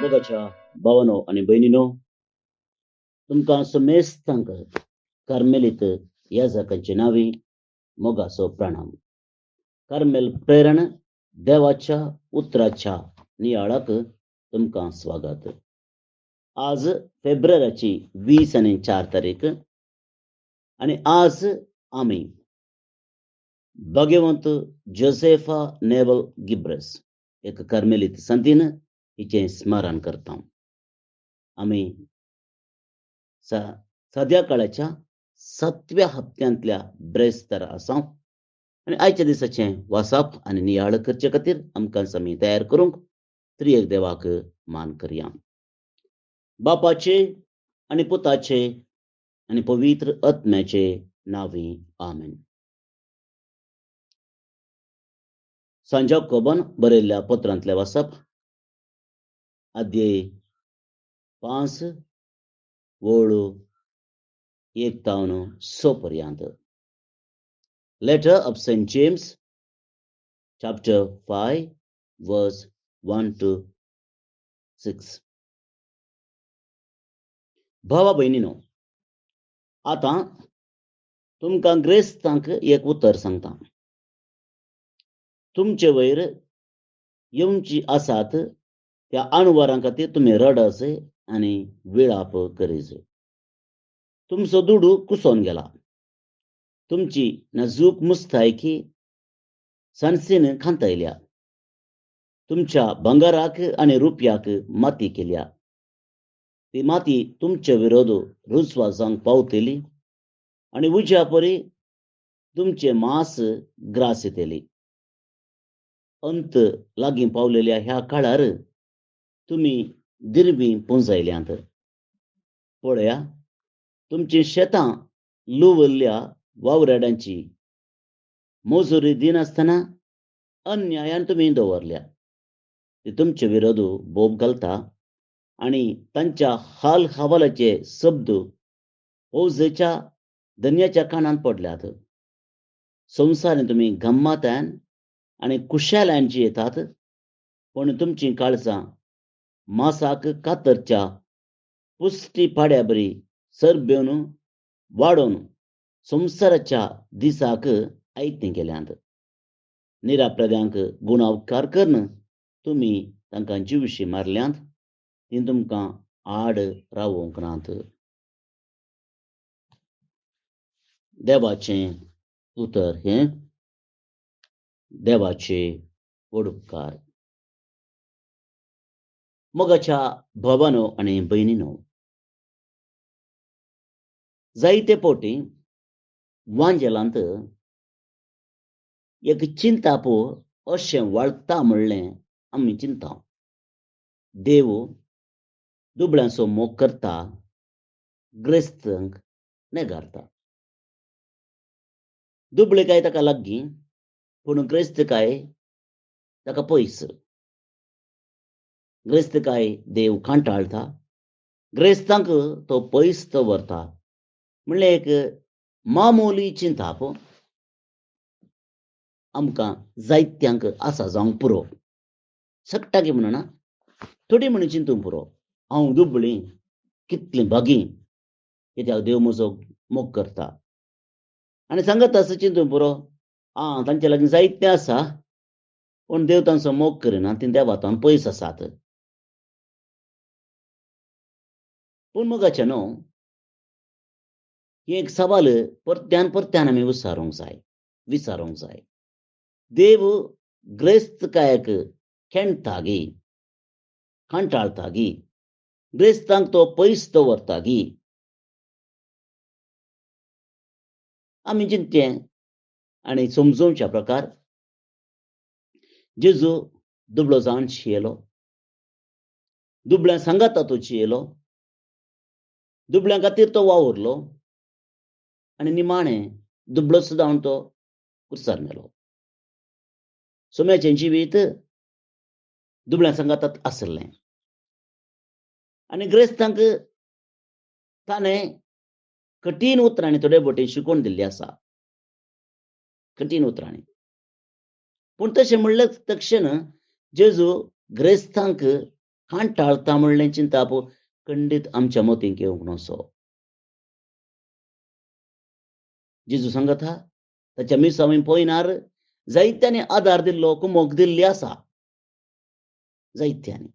मोगाच्या भावानो आणि बहिणीनो, तुमकां समेस्तांक कार्मेलीत ह्या जाकांची नावी मोगाचो प्रणाम. कार्मेल प्रेरण देवाच्या उतराच्या नियाळाक तुमकां स्वागत. आज फेब्रुवारीची 20 आणि 4 तारीख आणि आज आम्ही भगवंत जोसेफा नेवल गिब्रस एक कार्मेलीत संतीन हिचे स्मरण करता. आम्ही सध्या काळाच्या 7व्या हप्त्यांतल्या ब्रेस्तर आसा आणि आयच्या दिसाचे वाचप आणि नियाळ करचे खातीर आमकां समी तयार करूंक त्रिएक देवाक मान करया. बापाचे आणि पुताचे आणि पवित्र आत्म्याचे नावी आमेन. सांजा कोबन बरयल्ल्या पत्रांतले वाचप अध्याय 5 वळू 1 तावन 6 पर्यंत. Letter of St. James, chapter 5, verse 1 to 6. भावा बहिणीनो, आता तुमकां ग्रेस्तांक एक उतर सांगता. तुमचे वयर येवची आसात त्या अणवरां खातीर तुमी रडस आनी विळाप करीस. तुमचो दुडू कुसोन गेला. तुमची नाजूक मुस्तायकी सनसीन खांतयल्या. तुमच्या भंगाराक आणि रुपयाक माती केल्या. ती माती तुमचे विरोध रुजवा जावंक पावतली आणि उज्या परी तुमचे मांस ग्रास येतली. अंत लागीं पावलेल्या ह्या काळार तुमी दिरबी पुंजयल्यांत. पळया, तुमची शेतां लुवल्ल्या वावरेडांची मोजुरी दिनासतना अन्यायान तुमी दवरल्या. ती तुमचे विरोध बोब घालता आणि तांच्या हाल हवालाचे शब्द ओजेच्या धन्याच्या कानान पडल्यात. संवसारान तुमी गम्मातान आणि कुशालांची येतात, पण तुमची काळजां मासाक कातरच्या पुष्टी पाड्या बरी सरबेवन वाडोवन संवसाराच्या दिसाक आयतें केल्यांत. निरापराध्यांक गुणा उपकार करून तुमी तांकां जिवशी मारल्यांत. ती तुमकां आड रावोंक नात. देवाचें उतर हें. देवाचे उपकार. मोगाच्या भावानो आणि बहिणीनो, जायते पोटी वांजेलांत एक चिंताप अशें वाळटा म्हणलें आमी चिंता. देव दुबळ्यांचो मोग करता, ग्रेस्तांक नेगारता. दुबळेकाय ताका लागीं, पूण ग्रेस्तकाय ताका पयस. ग्रेस्तकाय देव कांटाळटा, ग्रेस्तांक तो पयस दवरता. म्हणलें एक मामोली चिंताप आमकां जायत्यांक आसा जावंक पुरो. सकटाकी म्हणना, थोडी म्हणून चिंतूंक पुरो. हांव दुबळी, कितलें बागीं, कित्याक देव म्हजो मोग करता. आनी सांगत असो चिंतूंक पुरो, तांचे लागीं जायतें आसा, पूण देव तांचो मोग करिना, ती देवातान पयस आसात. पूण मोगाचे न्हू, ही एक सवाल परत्यान परत्यान आमी विचारूंक जाय. देव ग्रेस्तकायाक खेणटा गी, कांटाळटा गी, ग्रेस्तांक तो पयस दवरता गी. आमी चिंतचें आनी समजोवच्या प्रकार जेजू दुबळो जावन शियेलो. दुबळ्या सांगाता तो चियेलो. दुबळ्यां खातीर तो वावुरलो आनी निमाणें दुबळोच जावन तो कुर्सार मेलो. सोम्याचें जिवीत दुबळ्या सांगातात आसलें. आनी ग्रेस्तांक ताणें कठीण उतरांनी थोडे बोटे शिकोवन दिल्ली आसा. कठीण उतरांनी. पूण तशें म्हणले तक्षण जेजू ग्रेस्तांक कांटाळता म्हणलें चिंता पळय खंडीत आमच्या मोतींक येवंक नसो. जेजू सांगत आहा ताच्या मिसांनी पळयनार जायत्यांनी आदार दिल्लो कुमोक दिल्ली आसा जायत्यांनी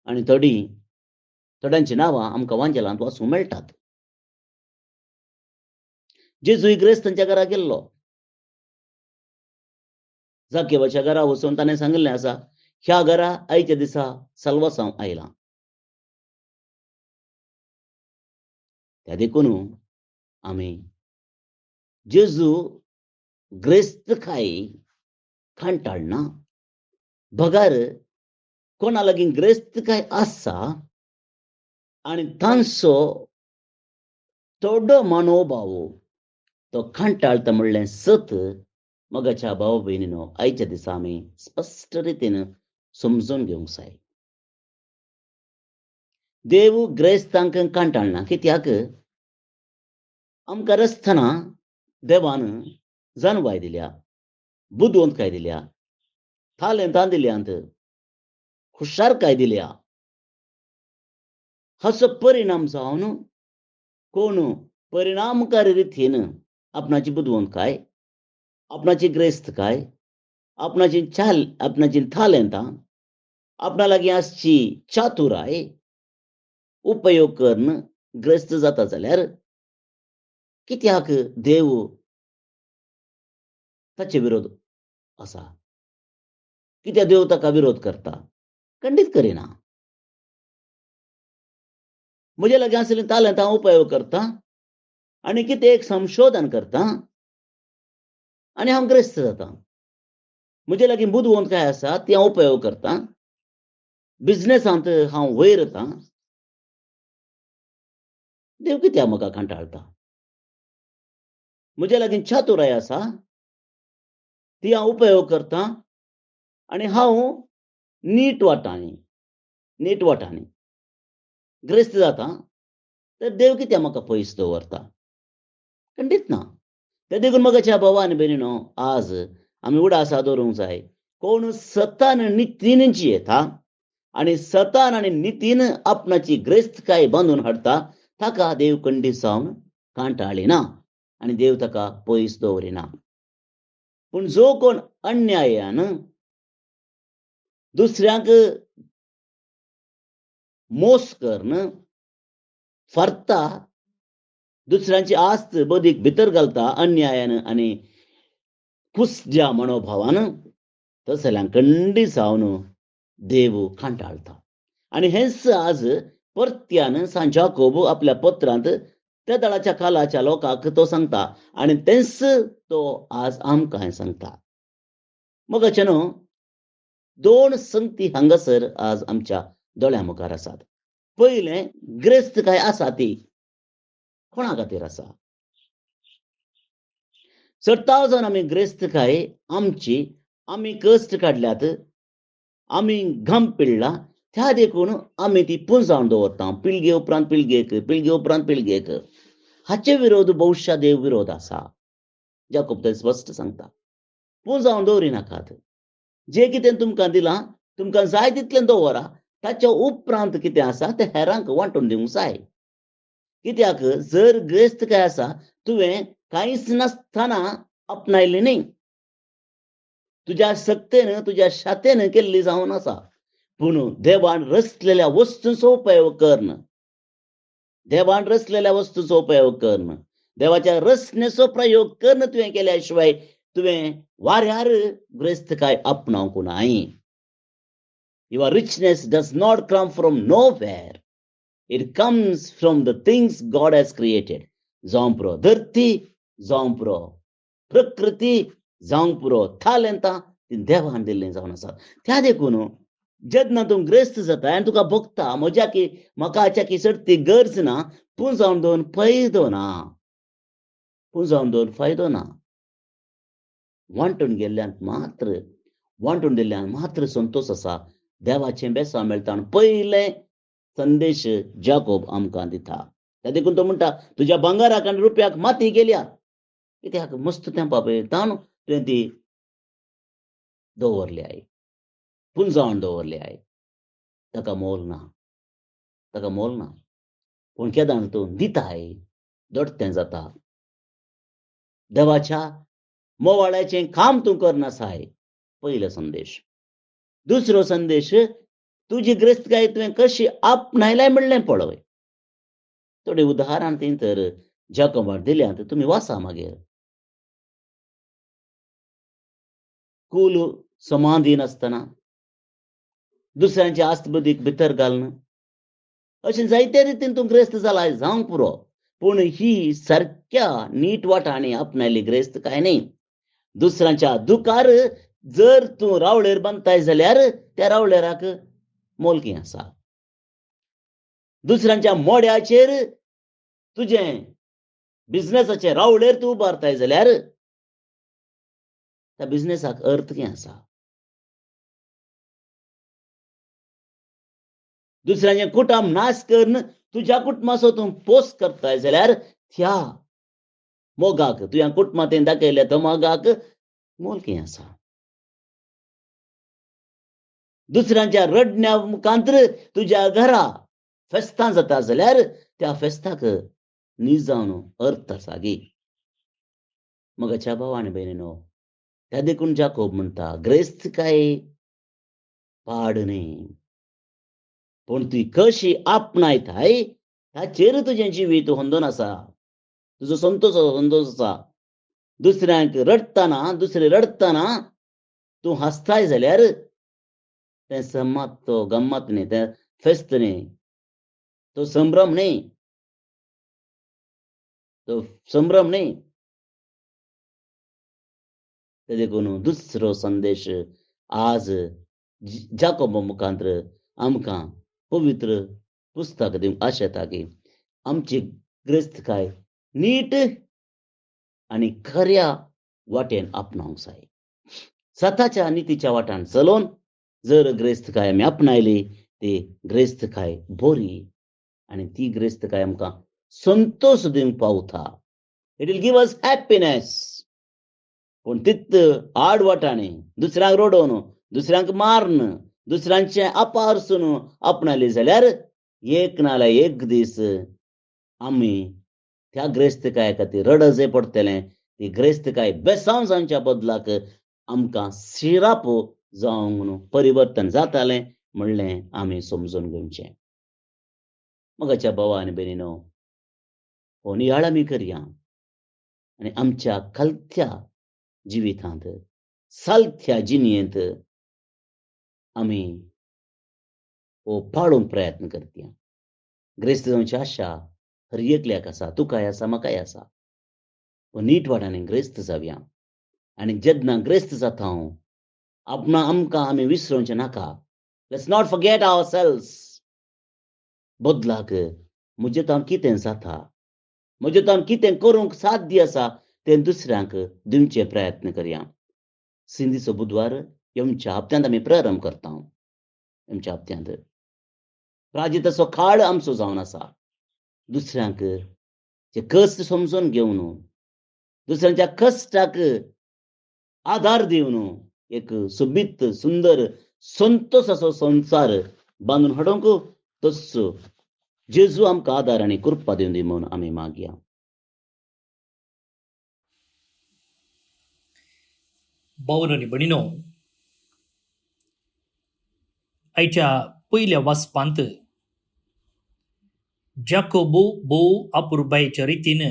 आनी थोड्यांची नांवां आमकां वांजेलांत वाचूंक मेळटात. जेजू इग्रेस्तांच्या घरा गेल्लो. जाकेवाच्या घरा वचून ताणें सांगिल्लें आसा ह्या घरा आयच्या दिसा साल्वासांव आयलां. त्या देखून आमी जेजू ग्रेस्तकाय कांटाळना. भगार कोणा लागीं ग्रेस्तकाय आसा आनी तांचो थोडो मनोभाव तो कांटाळता म्हणलें सत मोगाच्या भाव भयणीनो आयच्या दिसा आमी स्पश्ट रितीन समजून घेवंक जाय. देव ग्रेस्तांक कांटाळना कित्याक आमकां रसतना देवान जानवाय दिल्या, बुदवंतकाय दिल्या, तालंतां दिल्यांत, हुशारकाय दिल्या. हाचो परिणाम जावन कोण परिणामकारी रितीन आपणाची बुदवंतकाय, आपणाची ग्रेस्तकाय, आपणाची चाल, आपणाची तालंतां, आपणा लागीं आसची चातुराय उपयोग करून ग्रेस्त जाता जाल्यार कित्याक देव ताचे विरोध आसा? कित्याक देव ताका विरोध करता? खंडीत करिना. म्हजे लागीं आसलेलीं तालंतां उपयोग करता आनी कितें एक संशोधन करता आनी हांव ग्रेस्त जाता. म्हजे लागीं बुदवंतकाय आसा ती हांव उपयोग करता. बिझनसांत हांव वयर येता. देव कित्याक म्हाका कांटाळटा? म्हजे लागीं चातुराय आसा ती हांव उपयोग करता आनी हांव नीट वाटांनी ग्रेस्त जाता तर देव कित्याक म्हाका पयस दवरता? खंडीत ना. ते देखून मोगाच्या भावा आनी भयणीनो आज आमी उडासा दवरूंक जाय. कोण सतान नितीन जियेता आनी सतान आनी नितीन आपणाची ग्रेस्तकाय बांदून हाडटा ताका देव खंडीत जावन कांटाळिना आनी देव ताका पयस दवरिना. पूण जो कोण अन्यायान दुसऱ्यांक मोस करून फरता, दुसऱ्यांची आस्त बदीक भितर घालता अन्यायान आनी कुस्ज्या मनोभावान तसल्यांक खंडीत जावन देव कांटाळता. आनी हेंच आज परत्यान सान जाकोब आपल्या पत्रांत त्या दळाच्या कालाच्या लोकांक तो सांगता आनी तेंच तो आज आमकां सांगता. मोगाचेनो दोन संगती हांगासर आज आमच्या दोळ्या मुखार आसात. पयलें ग्रेस्तकाय आसा ती कोणा खातीर आसा? सत्ता जावन आमी ग्रेस्तकाय आमची आमी कश्ट काडल्यात, आमी घाम पिळ्ळा त्या देखून आमी ती पुंजावन दवरता पिळगे उपरांत पिळगेक. हाचे विरोध बहुशा देव विरोध आसा. जाकोब ते स्पश्ट सांगता. पुंजावन दवरिनाकात. जे कितें तुमकां दिलां तुमकां जाय तितलें दवरा. ताच्या उपरांत कितें आसा तें हेरांक वांटून दिवंक जाय. कित्याक जर ग्रेस्तकाय आसा तुवें कांयच नासतना आपणायल्ली न्ही. तुज्या सक्तेन तुज्या शातेन केल्ली जावन आसा. पूण देवान रचलेल्या वस्तूंचो उपयोग करून देवाच्या रचनेचो प्रयोग करून तुवें केल्या शिवाय तुवें वाऱ्यार ग्रेस्तकाय आपणावंक नाय. Your richness does not come from nowhere. It comes from the things God has created. जावं पुरो धरती, जावं पुरो प्रकृती, जावं पुरो तालंतां ती देवान दिल्लीं जावन आसात. त्या देखून जेन्ना तूं ग्रेस्त जाता आनी तुका भोगता म्हज्या की म्हाका हाच्या की सर्ती गरज ना, पुंजावन दवरून फायदो ना. वांटून दिल्ल्यान मात्र संतोष आसा. देवाचें बेसांव मेळटा. पयलें संदेश जाकोब आमकां दिता. त्या देखून तो म्हणटा तुज्या भांगाराक आनी रुपयाक माती गेल्या. कित्याक मस्त तेंपा पळय तावन तुवें ती दवरली आय, पुंजावन दवरली आय. ताका मोल ना, ताका मोल ना. पूण केदां तूं दिताय दडतें जाता. देवाच्या मोवाळ्याचें काम तूं करनासाय. पयलो संदेश. दुसरो संदेश, तुजी ग्रेस्तकाय तुवें कशी आपणायलाय म्हणलें पळय. थोडे उदाहरण तीं तर जाकोबाक दिल्यांत, तुमी वाचा मागीर. कूल समाधी नासतना दुसऱ्यांचे आस्तबुदीक भितर घालून अशें जायते रितीन तूं ग्रेस्त जालाय जावंक पुरो. पूण ही सारक्या नीट वाटांनी आपणायली ग्रेस्तकाय न्ही. दुसऱ्यांच्या दुखार जर तूं रावळेर बांदताय जाल्यार त्या रावळेराक मोलकी आसा. दुसऱ्यांच्या मोड्याचेर तुजें बिझनेसाचे रावळेर तूं उबारताय जाल्यार त्या बिझनेसाक अर्थ कितें आसा. दुसऱ्याचें कुटुंब नाश करून तुज्या कुटुंबाचो तूं पोस करताय जाल्यार त्या मोगाक, तुज्या कुटुंबांत दाखयल्या त्या मोगाक मोल कितें आसा. दुसऱ्यांच्या रडण्या मुखांतर तुज्या घरा फेस्तां जाता जाल्यार त्या फेस्ताक न्ही जावन अर्थ आसा गे. मोगाच्या भाव आनी भयणीनो, त्या देखून जाकोब म्हणटा, ग्रेस्तकाय पाड न्ही, पूण ती कशी आपणायताय ताचेर तुजें जिवीत होंदून आसा. तुजो संतोश आसा. दुसऱ्यांक रडटाना, दुसरे रडटाना तूं हांसताय जाल्यार तें सम्मात, तो गम्मत न्ही, तें फेस्त न्ही, तो संभ्रम न्ही, तो संभ्रम न्ही. ते देखून दुसरो संदेश आज जाकोबा मुखांतर आमकां पवित्र पुस्तक दिवंक आशेता की आमची ग्रेस्तकाय नीट आनी खऱ्या वाटेन आपणावंक जाय. सताच्या नितीच्या वाटान चलोवन जर ग्रेस्तकाय आमी आपणायली ती ग्रेस्तकाय बरी आनी ती ग्रेस्तकाय आमकां संतोश दिवंक पावता. It will give us happiness. पूण तित आडवाटांनी दुसऱ्यांक रडोवन, दुसऱ्यांक मारून, दुसऱ्यांचे आपारसून आपणायली जाल्यार एक नाल्यार एक दीस आमी त्या ग्रेस्तकाय खातीर रडचें पडटलें. ती ग्रेस्तकाय बेसांव जावच्या बदलाक आमकां सिराप जावंक परिवर्तन जातालें म्हणलें आमी समजून घेवचें. मोगाच्या भावा आनी भयणीनो, हो नियाळ आमी करया आनी आमच्या कलत्या जिवितांत, सालथ्या जिणयेंत आमी हो पाळूंक प्रयत्न करया. ग्रेस्त जावची आशा हर एकल्याक आसा, तुकाय आसा, म्हाकाय आसा. पूण नीट वाटांनी ग्रेस्त जावया. आनी जेन्ना ग्रेस्त जाता हांव, आमकां आमी विसरोवचें नाका. Let's not forget ourselves. बदलाक म्हजे हांव कितें जाता, म्हजे हांव कितें करूंक साध्य आसा तें दुसऱ्यांक दिवचे प्रयत्न करया. सिंधीचो बुधवार येवच्या हप्त्यांत आमी प्रारंभ करता. येवच्या हप्त्यांत प्राजिताचो काळ आमचो जावन आसा. दुसऱ्यांक जे कश्ट समजून घेवन, दुसऱ्यांच्या कश्टाक आधार दिवन एक सोबीत सुंदर संतोशाचो संसार बांदून हाडूंक तसो जेजू आमकां आदार आनी कृपा दिवन दी म्हणून आमी मागया. भावन आनी भयणीनो, आयच्या पयल्या वाचपांत जाकोबो भोव अपुरबायेच्या रितीन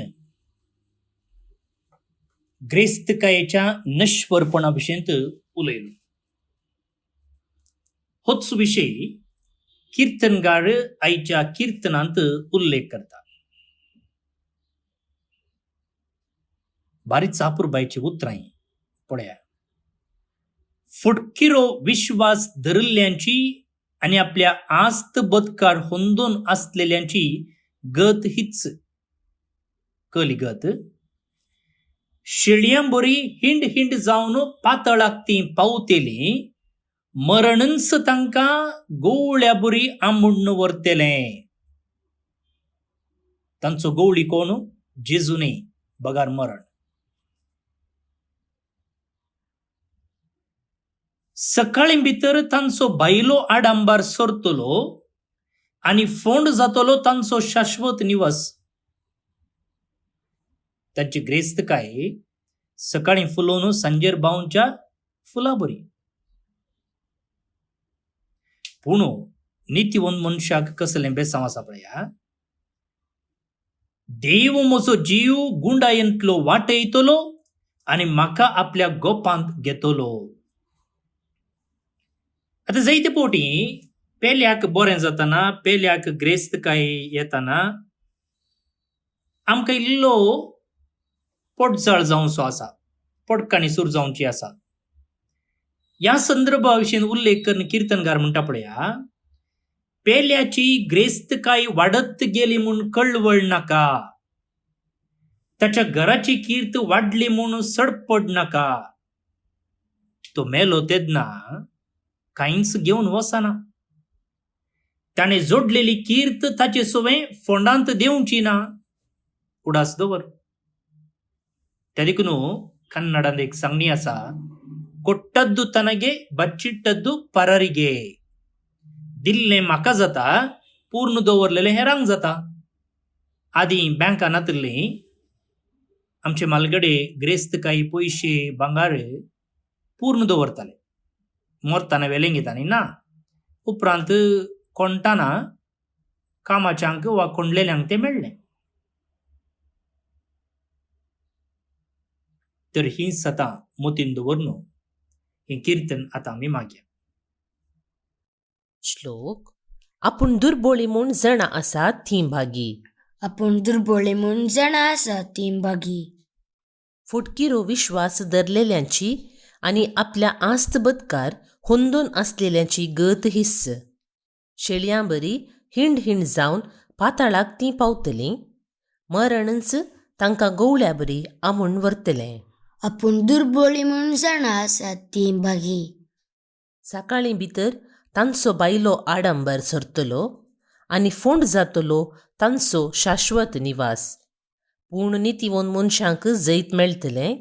ग्रेस्तकायेच्या नश्वरपणा विशयंत उलयलो. होच विशय कीर्तनगार आयच्या कीर्तनांत उल्लेख करता. बारीच अपुरबायेची उतरां पळया. फुटकिरो विश्वास धरिल्ल्यांची आणि आपल्या आस्त बदकार होंदून असलेल्यांची गत हीच. कली गत शेळयांबरी हिंड हिंड जावन पातळाक ती पावतेली, मरणंस तांकां गवळ्या बरी आंबून व्हरतेलें. तांचो गवळी कोण? जेजू न्ही, बगार मरण. सकाळी भितर तांचो भायलो आडंबर सरतलो आणि फोंड जातलो तांचो शाश्वत निवास. तांची ग्रेस्तकाय सकाळी फुलोवन सांजेर बावच्या फुला बरी. पूण नितीवंत मनशाक कसलें बेसांव आसा पळया. देव म्हजो जीव गुंडायेंतलो वाटयतलो आनी म्हाका आपल्या गोपांत घेतलो. आतां जायते फावटी पेल्याक बरें जाताना, पेल्याक ग्रेस्तकाय येताना आमकां इल्लो पोटजाळ जावचो आसा, पोटकाणीसूर जावची आसा. ह्या संदर्भा विशीं उल्लेख करून किर्तनकार म्हणटा पळया, पेल्याची ग्रेस्तकाय वाडत गेली म्हूण कळवळ नाका, ताच्या घराची कीर्त वाडली म्हूण सडपड नाका. तो मेलो तेदना कांयच घेवन वचना. ताणें जोडलेली कीर्त ताचे सुवें फोंडांत देंवची ना. उडास दवर. त्या देखून कन्नडांत एक सांगणी आसा, ಕೊಟ್ಟದ್ದು ತನಗೆ ಬಚ್ಚಿಟ್ಟದ್ದು ಪರರಿಗೆ. दिल्लें म्हाका जाता, पूर्ण दवरलेलें हेरांक जाता. आदीं बँकान आतलीं आमचे मालगडे ग्रेस्तकाय पयशे भांगार पूर्ण दवरताले. मरतना वेलें घेतानी ना. उपरांत कोणटाना कामाच्यांक वा कोंडलेल्यांक तें मेळ्ळें. तर हींच आतां मोतीन दवरनो हें किर्तन आतां आमी मागया. श्लोक. आपूण दुर्बळी म्हूण जाणा आसात थीं भागी. आपूण दुर्बळी म्हूण जाणा आसात तीं भागी. फुटकिरो विश्वास धरलेल्यांची आनी आपल्या आस्त बदकार हुंदून आसलेल्यांची गत हिस्स. शेळयां बरी हिंड हिंड जावन पाताळाक तीं पावतलीं, मरणच तांकां गवळ्या बरी आमूण व्हरतलें. आपूण दुर्बळी म्हूण जाणा आसात तीं भागी. सकाळीं भितर तांचो बायलो आडंबर सरतलो आनी फोंड जातलो तांचो शाश्वत निवास. पूण नितीवंत मनशांक जैत मेळटलें.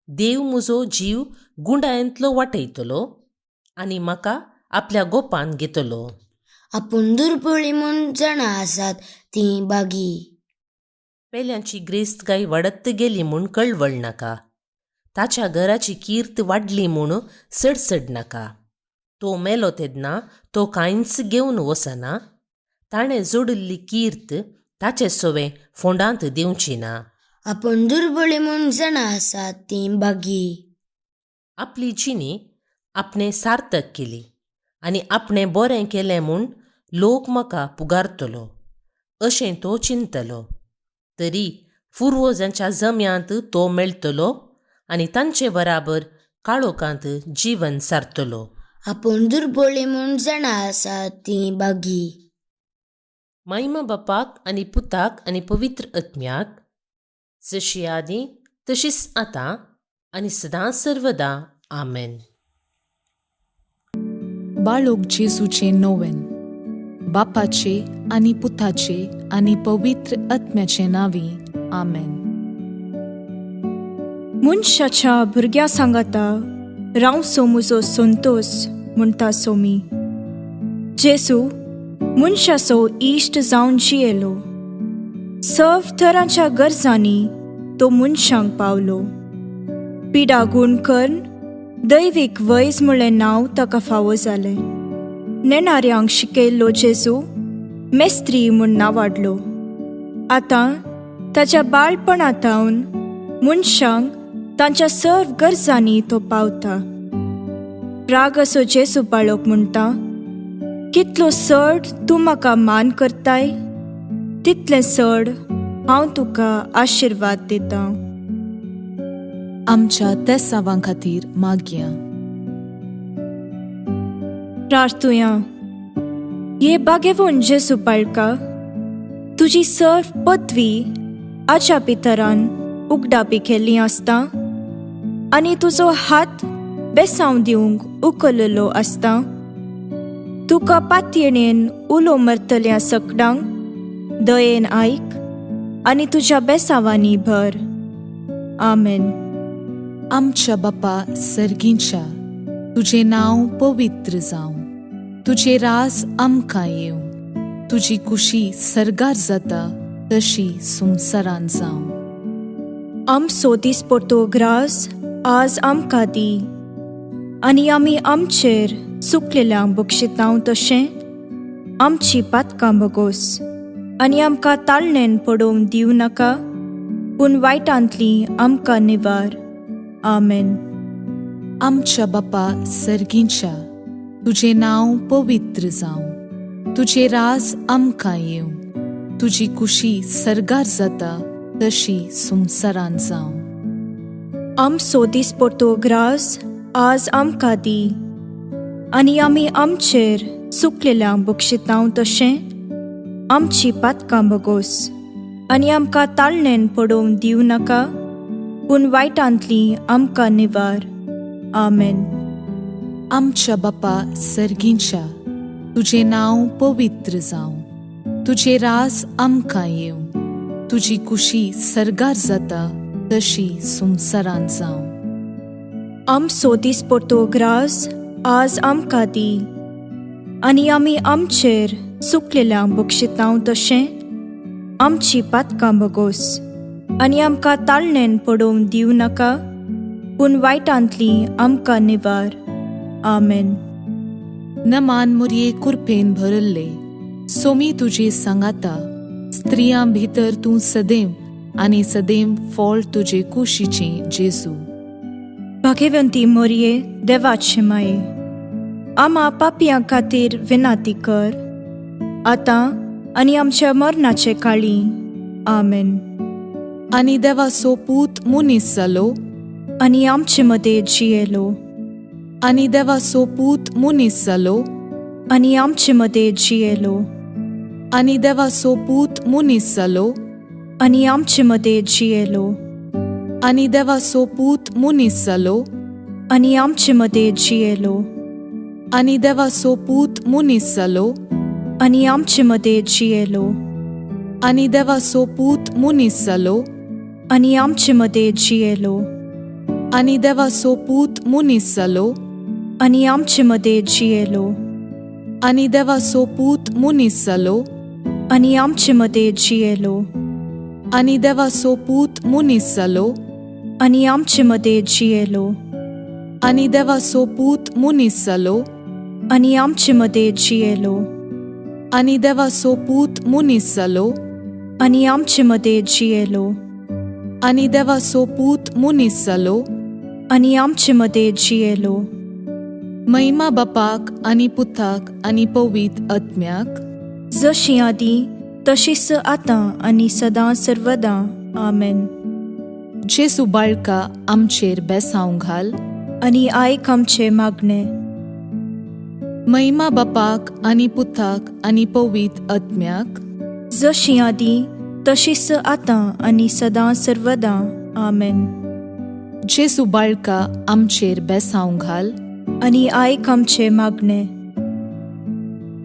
देव म्हजो जीव गुंडायेंतलो वाटयतलो आनी म्हाका आपल्या गोपान घेतलो. आपूण दुर्बळी म्हूण जाणा आसात तीं भागी. पेल्यांची ग्रेस्तकाय वाडत गेली म्हूण कळवळ नाका, ताच्या घराची कीर्त वाडली म्हूण सडसड नाका. तो मेलो तेदना तो कांयच घेवन वचना. ताणें जोडिल्ली कीर्त ताचे सोवें फोंडांत देंवची ना. आपूण दुर्बळी म्हूण जाणा आसात तीं भागी. आपली जिणी आपणें सार्थक केली आनी आपणें बरें केलें म्हूण लोक म्हाका पुगारतलो अशें तो चिंतलो. तरी पुर्वजांच्या जम्यांत तो मेळटलो आनी तांचे बराबर काळोखांत जीवन सारतलो. आपूण दुर्बळी म्हूण जाणा आसात तीं भागी. महिमा बापाक आनी पुताक आनी पवित्र आत्म्याक, जशी आदीं तशीच आतां आनी सदां सर्वदा. आमेन. बाळोक जेजूचे नोवेन. बापाचे आनी पुताचे आनी पवित्र आत्म्याचे नांवी. आमेन. मनशाच्या भुरग्या सांगाता रावसो म्हजो संतोष म्हणटा सोमी. जेजू मनशाचो इश्ट जावन जियेलो. सर्व तरांच्या गरजांनी तो मनशांक पावलो. पिडा गूण करून दैवीक वैज म्हणलें नांव ताका फावो जालें. नेणाऱ्यांक शिकयल्लो जेजू मेस्त्री म्हूण नांवाडलो. आतां ताच्या बाळपणांतावन मनशांक तांच्या सर्व गरजांनी तो पावता. राग असो जेजू बाळोक म्हणटा, कितलो चड तूं म्हाका मान करताय, तितलें चड हांव तुका आशिर्वाद दितां. आमच्या तेसावां खातीर मागया. प्रार्थुया. ये बागेवून जेजू बाळका, तुजी सर्व पदवी आच्या पितरान उगडापी केल्ली आसता आनी तुजो हात बेसांव दिवंक उखललो आसता. तुका पातयेणेन उलो मरतल्या सकडांक दयेन आयक आनी तुज्या बेसांवांनी भर. आमेन. आमच्या बापा सर्गींच्या, तुझे नांव पवित्र जावं, तुझे रास आमकां येवं, तुजी कुशी सरगार जाता तशी संवसारांत जावं. आमचो दिसपट्टो ग्रास आज आमकां दी, आनी आमी आमचेर चुकलेल्यांक बक्षितांव तशें आमची पातकां बगोस, आनी आमकां ताळणेन पडोवंक दिवं नाका, पूण वायटांतली आमकां निवार. आमेन. आमच्या बापा सर्गींच्या, तुझे नांव पवित्र जावं, तुझे रास आमकां येवं, तुजी कुशी सरगार जाता तशी संवसारांत जावं. आमचो दिसपट्टो ग्रास आज आमकां दी, आनी आमी आमचेर चुकलेल्यांक बक्षितांव तशें आमची पातकां बगोस, आनी आमकां ताळणेन पडोवंक दिवं नाका, पूण वायटांतली आमकां निवार. आमेन. आमच्या बापा सर्गींच्या, तुझे नांव पवित्र जावं, तुझे रास आमकां येवं, तुजी कुशी सरगार जाता तशी संवसारांत जावं. आमचो दिसपट्टो ग्रास आज आमकां दी, आनी आमी आमचेर चुकलेल्यांक बक्षितांव तशें आमची पातकां बगोस, आनी आमकां ताळणेन पडोवंक दिवं नाका, पूण वायटांतली आमकां निवार. आमेन. नमान मुरये कुरपेन भरल्ले, सोमी तुजे सांगाता, स्त्रियां भितर तूं सदैव आनी सदैव फळ तुजे कुशीचें जेजू. भाग्यवंती मोरये, देवाचे माये, आमा पापियां खातीर विनाती कर, आतां आनी आमच्या मरणाचे काळी. आमेन. आनी देवाचो पूत मुनीस जालो, आनी आमचे मदें जियेलो, आनी देवाचो पूत मुनीस जालो, आनी आमचे मदें जियेलो, आनी देवाचो पूत मुनीस जालो, आनी आमचे मदें जियेलो, आनी देवाचो पूत मुनीस जालो, आनी आमचे मदें जियेलो, आनी देवाचो पूत मुनीस जालो, आनी आमचे मदें जियेलो, आनी देवाचो पूत मुनीस जालो, आनी आमचे मदें जियेलो, आनी देवाचो पूत मुनीस जालो, आनी आमचे मदें जियेलो, आनी देवाचो पूत मुनीस जालो, आनी आमचे मदें जियेलो, आनी देवाचो पूत मुनीस जालो, आनी आमचे मदें जियेलो, आनी देवाचो पूत मुनीस जालो, आनी आमचे मदें जियेलो, आनी देवाचो पूत मुनीस जालो, आनी आमचे मदें जियेलो, आनी देवाचो पूत मुनीस जालो, आनी आमचे मदें जियेलो. महिमा बापाक आनी पुताक आनी पवित्र आत्म्याक, जशी आदी तशीच आतां आनी सदां सर्वदां. आमेन. जेजू बाळका आमचेर बेसांव घाल, आनी आयक आमचे मागणे. महिमा बापाक आनी पुताक आनी पवित्र आत्म्याक, जशी आदी तशीच आतां आनी सदां सर्वदां. आमेन. जेजू बाळका आमचेर बेसांव घाल, आनी आयक आमचे मागणे.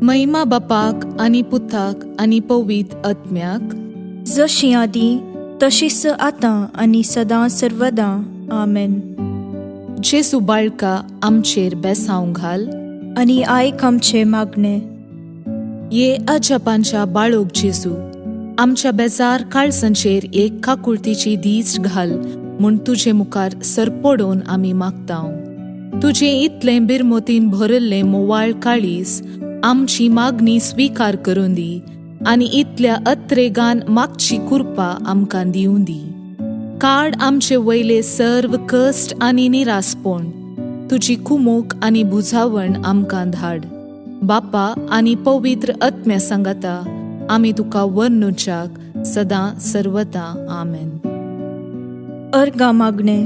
महिमा बापाक आनी पुताक आनी पवित्र आत्म्याक, जशी आदी तशीच आतां आनी सदां सर्वदां. आमेन. जेजू बाळका आमचेर बेसांव घाल, आनी आयक आमचे मागणे. ये अजापांच्या बाळोक जेजू, आमच्या बेजार काळजांचेर एक काकुळतीची दीस घाल म्हूण तुजे मुखार सरपडोवन आमी मागतांव. तुजे इतलें बिरमोतीन भरल्लें मोवाळ काळीज आमची मागणी स्विकार करून दी, आनी इतल्या अत्रेगान मागची कृपा आमकां दिवं दी. काड आमचे वयले सर्व कश्ट आनी निरासपण, तुजी कुमोक आनी बुजावण आमकां धाड. बापा आनी पवित्र आत्म्या सांगाता आमी तुका वर्णुच्याक सदां सर्वदां. आमेन. अर्गा मागणे.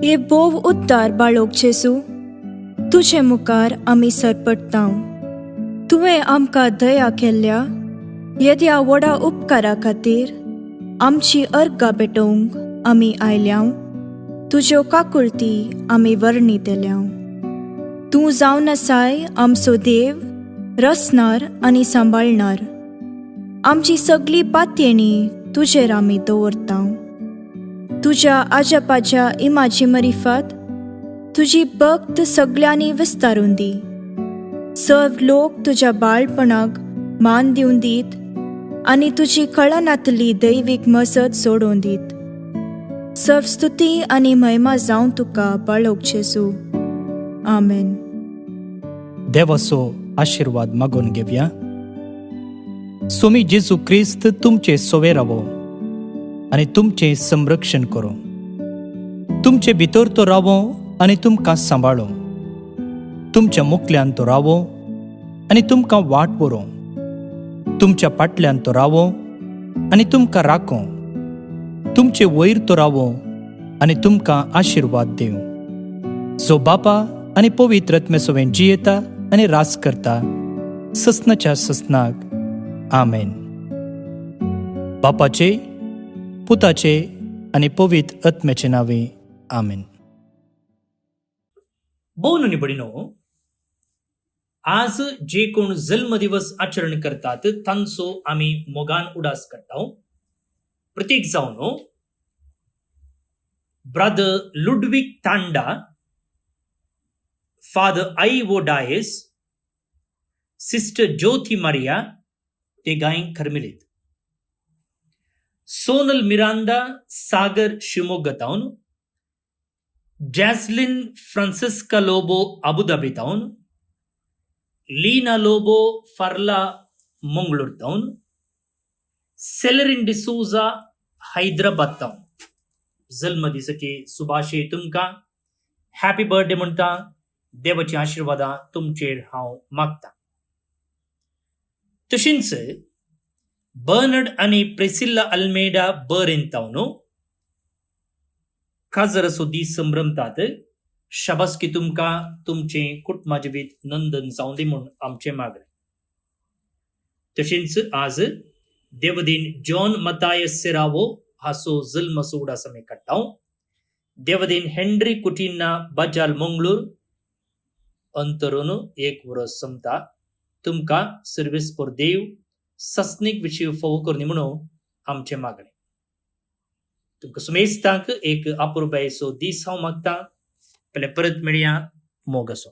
ये बोव उद्दार बाळोक जेजू, तुजे मुखार आमी सरपडटांव. तुवें आमकां दया केल्ल्या येद्या व्हडा उपकारा खातीर आमची अर्गां भेटोवंक आमी आयल्याव. तुज्यो काकुळटी आमी वर्णितल्यांव. तूं जावन आसाय आमचो देव, रचणार आनी सांबाळणार. आमची सगळी पातयेणी तुजेर आमी दवरतांव. तुज्या आजापाच्या इमाची मरिफत तुझी भक्त सगळ्यांनी विस्तारून दी. सर्व लोक तुझ्या बाळपणाक मान दिवन दीत आनी तुजी कळनातली दैवीक मजत सोडून दीत. सर्व स्तुती आनी महिमा जावं तुका बाळोक जेजू. आमेन. देवाचो आशीर्वाद मागून घेवया. स्वामी जेजू क्रिस्त तुमचे सोवे रावो आनी तुमचे संरक्षण करो. तुमचे भितर तो रावो आनी तुमकां सांबाळो. तुमच्या मुखल्यान तो रावो आनी तुमकां वाट बरो. तुमच्या फाटल्यान तो रावो आनी तुमकां राखो. तुमचे वयर तो रावो आनी तुमकां आशीर्वाद दिवं. जो बापा आनी पवित्र आत्म्यासोबत जियेता आनी रास करता ससनाच्या ससनाक. आमेन. बापाचे, पुताचे आनी पवित्र आत्म्याचे नावे. आमेन. भोवन आनी भयणीनो, आज जे कोण जल्म दिवस आचरण करतात तांचो आमी मोगान उडास करता. प्रत्येक जावन ब्रदर लुडविक तांडा, फादर आईवो डायस, सिस्टर ज्योति मारिया ते गायक खरमिलीत. सोनल मिरांडा सागर शिवमोग्गा तावन, जैस्लिन फ्रांसिस्का लोबो अबुधाबी तावन, लीना लोबो फर्ला मंगळूर तावन, सेलरिन डिसूजा हैदराबाद तावन जल्म दिसाची सुभाशय तुमकां. हॅपी बर्थडे म्हणटा. देवाची आशीर्वादां तुमचेर हांव मागता. तशेंच बर्नर्ड आनी प्रेसिल्ला अल्मेडा बरेन तावन काजराचो दीस संभ्रमतात. शाबासकी तुमकां. तुमचे कुटुंबा जिवीत नंदन जावं दी म्हूण आमचें मागणें. तशेंच आज देवदीन जॉन मतायस सेरावो हाचो जल्म उडास आमी काडटा. देवदीन हेनरी कुटिन्ना बाजाल मंगळूर अंतरून 1 वर्स संपता. तुमकां सर्वीस पर देव ससनीक विशीं फोव करनी म्हणून आमचें मागणें. तुमकां सुमेस्तांक एक अपुरबायेचो दीस हांव मागता. परत मेळया. मोग आसूं.